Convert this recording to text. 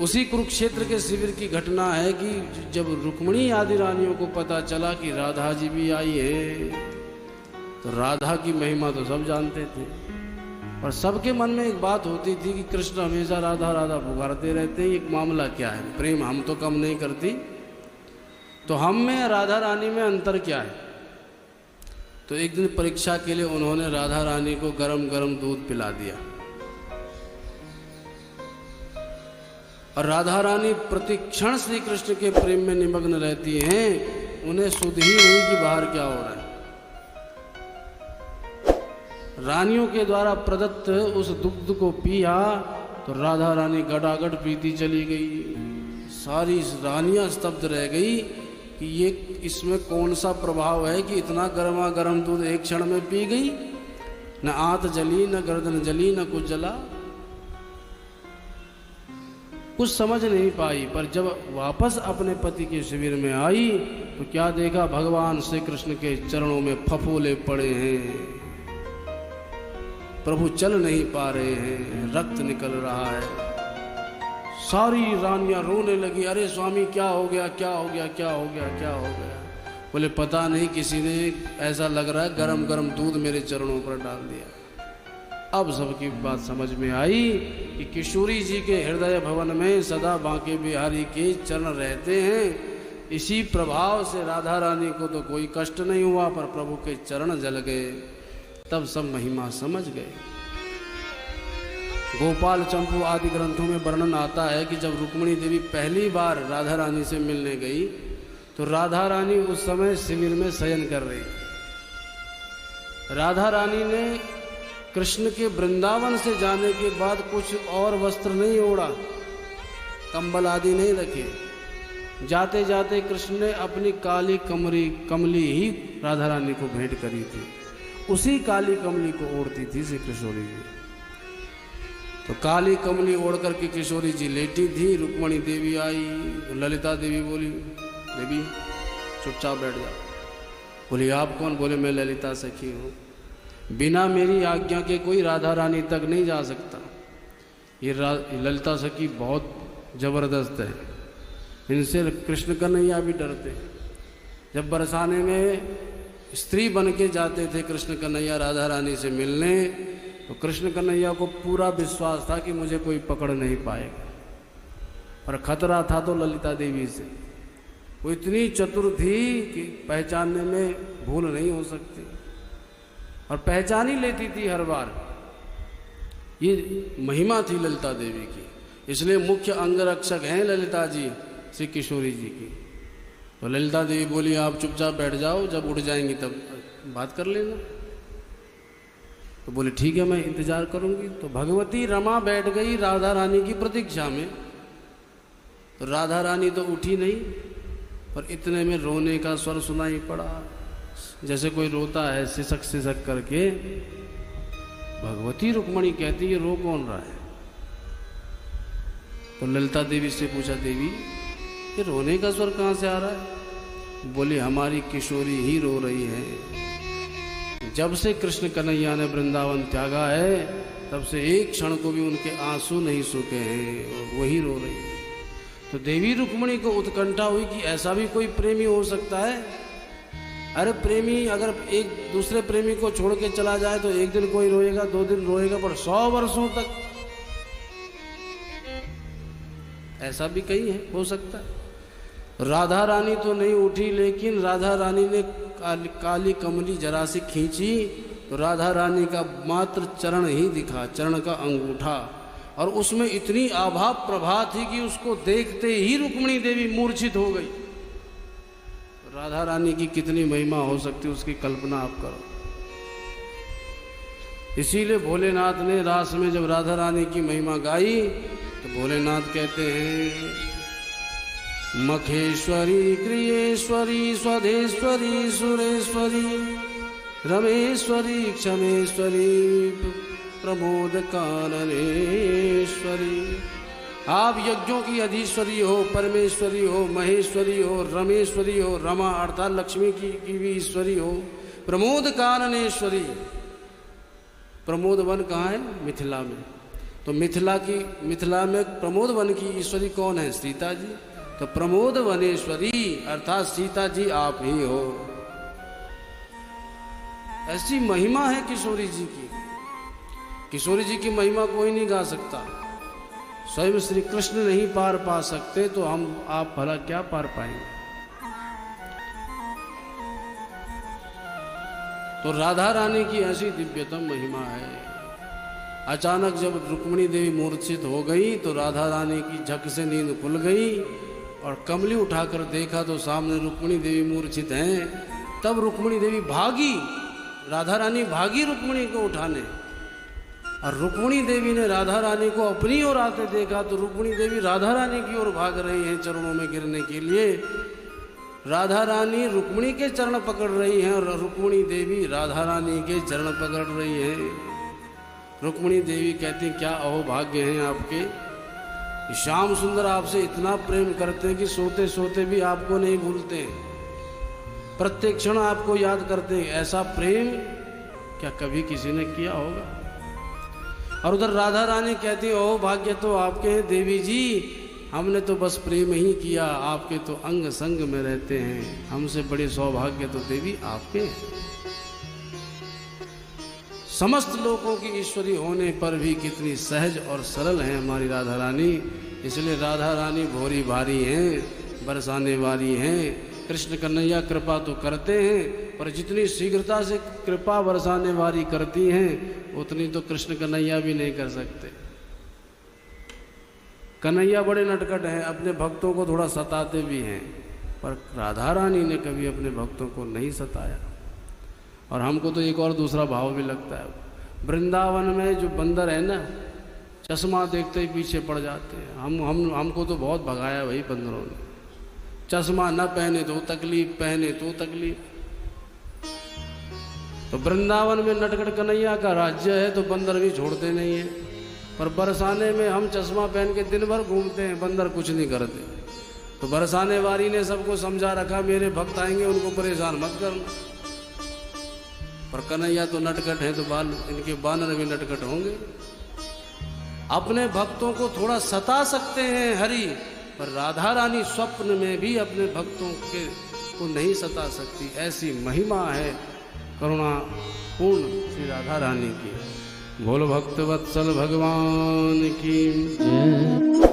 उसी कुरुक्षेत्र के शिविर की घटना है कि जब रुक्मिणी आदि रानियों को पता चला कि राधा जी भी आई है, तो राधा की महिमा तो सब जानते थे, और सबके मन में एक बात होती थी कि कृष्ण हमेशा राधा राधा पुकारते रहते हैं, एक मामला क्या है, प्रेम हम तो कम नहीं करती, तो हम में राधा रानी में अंतर क्या है। तो एक दिन परीक्षा के लिए उन्होंने राधा रानी को गरम गरम दूध पिला दिया, और राधा रानी प्रतिक्षण श्री कृष्ण के प्रेम में निमग्न रहती हैं, उन्हें सुध ही नहीं कि बाहर क्या हो रहा है। रानियों के द्वारा प्रदत्त उस दुग्ध को पिया तो राधा रानी गड़ागड़ पीती चली गई। सारी रानियां स्तब्ध रह गई कि ये इसमें कौन सा प्रभाव है कि इतना गर्मा गर्म दूध एक क्षण में पी गई, न आंत जली, न गर्दन जली, न कुछ जला, कुछ समझ नहीं पाई। पर जब वापस अपने पति के शिविर में आई तो क्या देखा, भगवान श्री कृष्ण के चरणों में फफोले पड़े हैं, प्रभु चल नहीं पा रहे हैं, रक्त निकल रहा है। सारी रानियां रोने लगी, अरे स्वामी क्या हो गया, क्या हो गया, क्या हो गया, क्या हो गया। बोले पता नहीं, किसी ने ऐसा लग रहा है गरम गरम दूध मेरे चरणों पर डाल दिया। अब सबकी बात समझ में आई कि किशोरी जी के हृदय भवन में सदा बांके बिहारी के चरण रहते हैं, इसी प्रभाव से राधा रानी को तो कोई कष्ट नहीं हुआ, पर प्रभु के चरण जल गए। तब सब महिमा समझ गए। गोपाल चंपू आदि ग्रंथों में वर्णन आता है कि जब रुक्मिणी देवी पहली बार राधा रानी से मिलने गई तो राधा रानी उस समय शिविर में शयन कर रही। राधा रानी ने कृष्ण के वृंदावन से जाने के बाद कुछ और वस्त्र नहीं ओढ़ा, कंबल आदि नहीं रखे। जाते जाते कृष्ण ने अपनी काली कमली ही राधा रानी को भेंट करी थी, उसी काली कमली को ओढ़ती थी श्री किशोरी जी। तो काली कमली ओढ़ करके किशोरी जी लेटी थी। रुक्मिणी देवी आई, ललिता देवी बोली, देवी चुपचाप बैठ जाओ। बोली आप कौन? बोले मैं ललिता सखी हूँ, बिना मेरी आज्ञा के कोई राधा रानी तक नहीं जा सकता। ये ललिता सखी बहुत जबरदस्त है, इनसे कृष्ण कन्हैया भी डरते। जब बरसाने में स्त्री बन के जाते थे कृष्ण कन्हैया राधा रानी से मिलने, तो कृष्ण कन्हैया को पूरा विश्वास था कि मुझे कोई पकड़ नहीं पाएगा, और खतरा था तो ललिता देवी से। वो इतनी चतुर थी कि पहचानने में भूल नहीं हो सकती, और पहचान ही लेती थी हर बार। ये महिमा थी ललिता देवी की, इसलिए मुख्य अंगरक्षक हैं ललिता जी श्री किशोरी जी की। तो ललिता देवी बोली आप चुपचाप बैठ जाओ, जब उठ जाएंगी तब बात कर लेना। तो बोले ठीक है मैं इंतजार करूंगी। तो भगवती रमा बैठ गई राधा रानी की प्रतीक्षा में। तो राधा रानी तो उठी नहीं, पर इतने में रोने का स्वर सुनाई पड़ा, जैसे कोई रोता है सिसक सिसक करके। भगवती रुक्मिणी कहती है रो कौन रहा है? तो ललिता देवी से पूछा, देवी ये रोने का स्वर कहाँ से आ रहा है? बोली हमारी किशोरी ही रो रही है। जब से कृष्ण कन्हैया ने वृंदावन त्यागा है तब से एक क्षण को भी उनके आंसू नहीं सूखे हैं, और वही रो रही है। तो देवी रुक्मिणी को उत्कंठा हुई कि ऐसा भी कोई प्रेमी हो सकता है। अरे प्रेमी अगर एक दूसरे प्रेमी को छोड़ के चला जाए तो एक दिन कोई रोएगा, 2 दिन रोएगा, पर 100 वर्षों तक ऐसा भी कहीं है, हो सकता है। राधा रानी तो नहीं उठी, लेकिन राधा रानी ने काली कमली जरा सी खींची तो राधा रानी का मात्र चरण ही दिखा, चरण का अंगूठा, और उसमें इतनी आभा प्रभा थी कि उसको देखते ही रुक्मिणी देवी मूर्छित हो गई। राधा रानी की कितनी महिमा हो सकती है उसकी कल्पना आप करो। इसीलिए भोलेनाथ ने रास में जब राधा रानी की महिमा गाई तो भोलेनाथ कहते हैं मखेश्वरी क्रियेश्वरी स्वधेश्वरी सुरेश्वरी रमेश्वरी क्षमेश्वरी प्रमोद काननेश्वरी। आप यज्ञों की अधीश्वरी हो, परमेश्वरी हो, महेश्वरी हो, रमेश्वरी हो, रमा अर्थात लक्ष्मी की भी ईश्वरी हो, प्रमोद काननेश्वरी। प्रमोद वन कहाँ है? मिथिला में। तो मिथिला में प्रमोद वन की ईश्वरी कौन है? सीता जी। तो प्रमोद वनेश्वरी अर्थात सीता जी आप ही हो। ऐसी महिमा है किशोरी जी की। किशोरी जी की महिमा कोई नहीं गा सकता। स्वयं श्री कृष्ण नहीं पार पा सकते तो हम आप भला क्या पार पाएंगे। तो राधा रानी की ऐसी दिव्यतम महिमा है। अचानक जब रुक्मिणी देवी मूर्छित हो गई तो राधा रानी की झक से नींद खुल गई और कमली उठाकर देखा तो सामने रुक्मिणी देवी मूर्छित हैं। तब रुक्मिणी देवी भागी, राधा रानी भागी रुक्मिणी को उठाने, और रुक्मिणी देवी ने राधा रानी को अपनी ओर आते देखा तो रुक्मिणी देवी राधा रानी की ओर भाग रही हैं चरणों में गिरने के लिए। राधा रानी रुक्मिणी के चरण पकड़ रही हैं और रुक्मिणी देवी राधा रानी के चरण पकड़ रही हैं। रुक्मिणी देवी कहती क्या अहोभाग्य हैं आपके, श्याम सुंदर आपसे इतना प्रेम करते हैं कि सोते सोते भी आपको नहीं भूलते, प्रत्येक क्षण आपको याद करते हैं। ऐसा प्रेम क्या कभी किसी ने किया होगा? और उधर राधा रानी कहती ओ भाग्य तो आपके हैं देवी जी, हमने तो बस प्रेम ही किया, आपके तो अंग संग में रहते हैं, हमसे बड़े सौभाग्य तो देवी आपके। समस्त लोगों की ईश्वरी होने पर भी कितनी सहज और सरल है हमारी राधा रानी। इसलिए राधा रानी भोरी भारी हैं, बरसाने वाली हैं। कृष्ण कन्हैया कृपा तो करते हैं पर जितनी शीघ्रता से कृपा बरसाने वाली करती हैं उतनी तो कृष्ण कन्हैया भी नहीं कर सकते। कन्हैया बड़े नटखट हैं, अपने भक्तों को थोड़ा सताते भी हैं, पर राधा रानी ने कभी अपने भक्तों को नहीं सताया। और हमको तो एक और दूसरा भाव भी लगता है, वृंदावन में जो बंदर है ना, चश्मा देखते ही पीछे पड़ जाते हैं। हमको तो बहुत भगाया भाई बंदरों ने। चश्मा न पहने तो तकलीफ, पहने तो तकलीफ। तो वृंदावन में नटखट कन्हैया का राज्य है तो बंदर भी छोड़ते नहीं है, पर बरसाने में हम चश्मा पहन के दिन भर घूमते हैं, बंदर कुछ नहीं करते। तो बरसाने वाली ने सबको समझा रखा मेरे भक्त आएंगे उनको परेशान मत करना, पर कन्हैया तो नटखट है तो इनके बानर भी नटखट होंगे। अपने भक्तों को थोड़ा सता सकते हैं हरि, पर राधा रानी स्वप्न में भी अपने भक्तों को नहीं सता सकती। ऐसी महिमा है करुणा पूर्ण श्री राधा रानी की। बोलो भक्त वत्सल भगवान की।